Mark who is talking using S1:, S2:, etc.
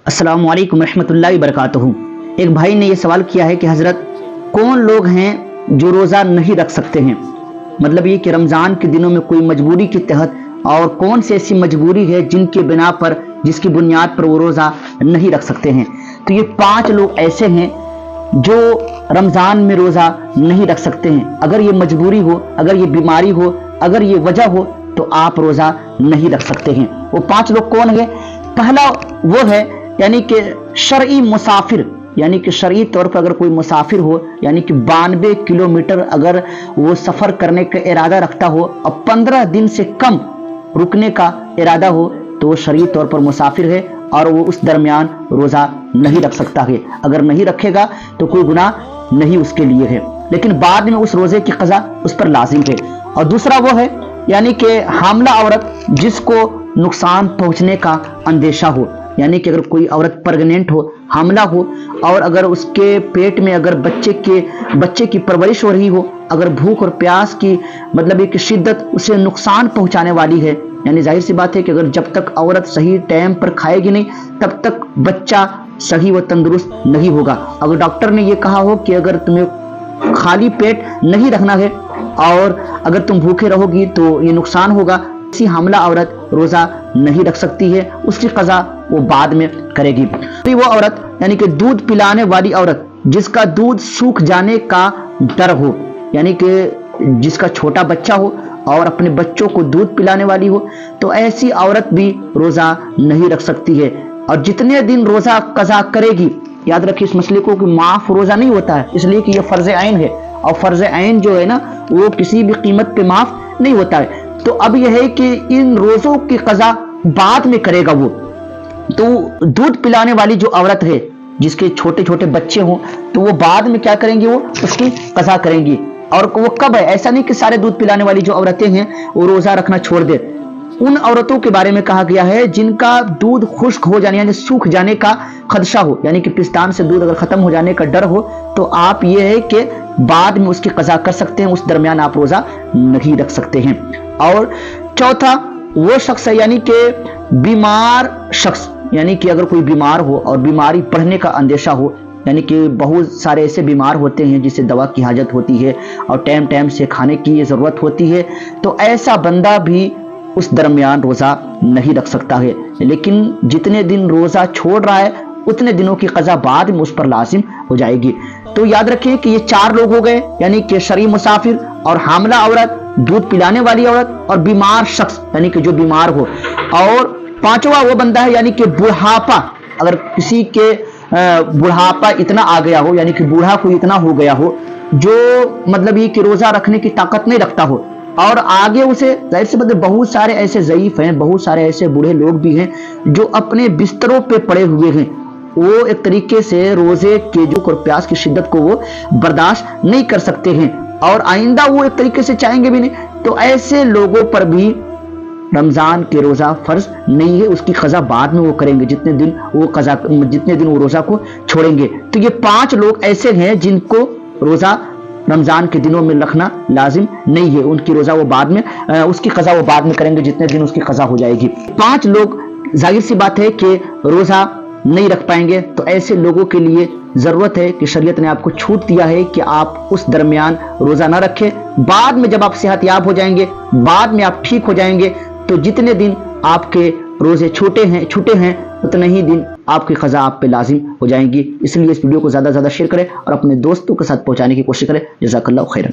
S1: अस्सलामु अलैकुम रहमतुल्लाहि वबरकातुहू। एक भाई ने ये सवाल किया है कि हज़रत कौन लोग हैं जो रोज़ा नहीं रख सकते हैं, मतलब ये कि रमज़ान के दिनों में कोई मजबूरी के तहत, और कौन सी ऐसी मजबूरी है जिनके बिना पर, जिसकी बुनियाद पर वो रोज़ा नहीं रख सकते हैं। तो ये 5 लोग ऐसे हैं जो रमज़ान में रोज़ा नहीं रख सकते हैं। अगर ये मजबूरी हो, अगर ये बीमारी हो, अगर ये वजह हो तो आप रोज़ा नहीं रख सकते हैं। वो 5 लोग कौन है? पहला वो है यानी कि शरई मुसाफिर, यानी कि शरई तौर पर अगर कोई मुसाफिर हो, यानी कि 92 किलोमीटर अगर वो सफ़र करने का इरादा रखता हो और 15 दिन से कम रुकने का इरादा हो तो वो शरई तौर पर मुसाफिर है और वो उस दरमियान रोज़ा नहीं रख सकता है। अगर नहीं रखेगा तो कोई गुनाह नहीं उसके लिए है, लेकिन बाद में उस रोज़े की क़ज़ा उस पर लाजिम है। और दूसरा वो है यानी कि हामला औरत जिसको नुकसान पहुंचने का अंदेशा हो, यानी कि अगर कोई औरत प्रेग्नेंट हो, हामला हो, और अगर उसके पेट में अगर बच्चे की परवरिश हो रही हो, अगर भूख और प्यास की मतलब एक शिद्दत उसे नुकसान पहुंचाने वाली है, यानी जाहिर सी बात है कि अगर जब तक औरत सही टाइम पर खाएगी नहीं तब तक बच्चा सही व तंदुरुस्त नहीं होगा। अगर डॉक्टर ने ये कहा हो कि अगर तुम्हें खाली पेट नहीं रखना है और अगर तुम भूखे रहोगी तो ये नुकसान होगा, ऐसी हामला औरत रोज़ा नहीं रख सकती है, उसकी क़ज़ा वो बाद में करेगी। तो वो औरत यानी कि दूध पिलाने वाली औरत जिसका दूध सूख जाने का डर हो, यानी कि जिसका छोटा बच्चा हो और अपने बच्चों को दूध पिलाने वाली हो, तो ऐसी औरत भी रोज़ा नहीं रख सकती है। और जितने दिन रोज़ा क़ज़ा करेगी, याद रखिए इस मसले को कि माफ़ रोज़ा नहीं होता है, इसलिए कि यह फ़र्ज़ ऐन है और फ़र्ज़ ऐन जो है ना वो किसी भी कीमत पे माफ़ नहीं होता है। तो अब यह है कि इन रोज़ों की क़ज़ा बाद में करेगा वो। तो दूध पिलाने वाली जो औरत है जिसके छोटे छोटे बच्चे हों तो वो बाद में क्या करेंगी, वो उसकी क़ज़ा करेंगी। और वो कब है? ऐसा नहीं कि सारे दूध पिलाने वाली जो औरतें हैं वो रोज़ा रखना छोड़ दे। उन औरतों के बारे में कहा गया है जिनका दूध खुश्क हो जाने यानी सूख जाने का खदशा हो, यानी कि पिस्तान से दूध अगर ख़त्म हो जाने का डर हो, तो आप ये है कि बाद में उसकी क़ज़ा कर सकते हैं, उस दरमियान आप रोज़ा नहीं रख सकते हैं। और चौथा वो शख्स है यानी कि बीमार शख्स, यानी कि अगर कोई बीमार हो और बीमारी बढ़ने का अंदेशा हो, यानी कि बहुत सारे ऐसे बीमार होते हैं जिसे दवा की हाजत होती है और टाइम टाइम से खाने की ज़रूरत होती है, तो ऐसा बंदा भी उस दरमियान रोज़ा नहीं रख सकता है। लेकिन जितने दिन रोज़ा छोड़ रहा है उतने दिनों की क़ज़ा बाद में उस पर लाजिम हो जाएगी। तो याद रखें कि ये 4 लोग हो गए, यानी कि शरई मुसाफिर और हामला औरत, दूध पिलाने वाली औरत और बीमार शख्स यानी कि जो बीमार हो। और 5वां वो बंदा है यानी कि बुढ़ापा, अगर किसी के बुढ़ापा इतना आ गया हो, यानी कि बूढ़ा कोई इतना हो गया हो जो मतलब ये कि रोज़ा रखने की ताकत नहीं रखता हो, और आगे उसे जाहिर से मतलब बहुत सारे ऐसे ज़ईफ़ हैं, बहुत सारे ऐसे बूढ़े लोग भी हैं जो अपने बिस्तरों पे पड़े हुए हैं, वो एक तरीके से रोज़े के जो और प्यास की शिद्दत को वो बर्दाश्त नहीं कर सकते हैं और आइंदा वो एक तरीके से चाहेंगे भी नहीं। तो ऐसे लोगों पर भी रमज़ान के रोज़ा फ़र्ज नहीं है, उसकी क़ज़ा बाद में वो करेंगे जितने दिन वो रोज़ा को छोड़ेंगे। तो ये 5 लोग ऐसे हैं जिनको रोज़ा रमज़ान के दिनों में रखना लाजिम नहीं है, उनकी रोज़ा वो बाद में उसकी क़ज़ा वो बाद में करेंगे जितने दिन उसकी क़ज़ा हो जाएगी। 5 लोग जाहिर सी बात है कि रोज़ा नहीं रख पाएंगे, तो ऐसे लोगों के लिए ज़रूरत है कि शरीयत ने आपको छूट दिया है कि आप उस दरमियान रोज़ा ना रखें। बाद में जब आप सेहतयाब हो जाएंगे, बाद में आप ठीक हो जाएंगे, तो जितने दिन आपके रोज़े छूटे हैं उतने ही दिन आपकी क़ज़ा आप पे लाजिम हो जाएंगी। इसलिए इस वीडियो को ज़्यादा से ज़्यादा शेयर करें और अपने दोस्तों के साथ पहुंचाने की कोशिश करें। जज़ाकल्लाहु खैरन।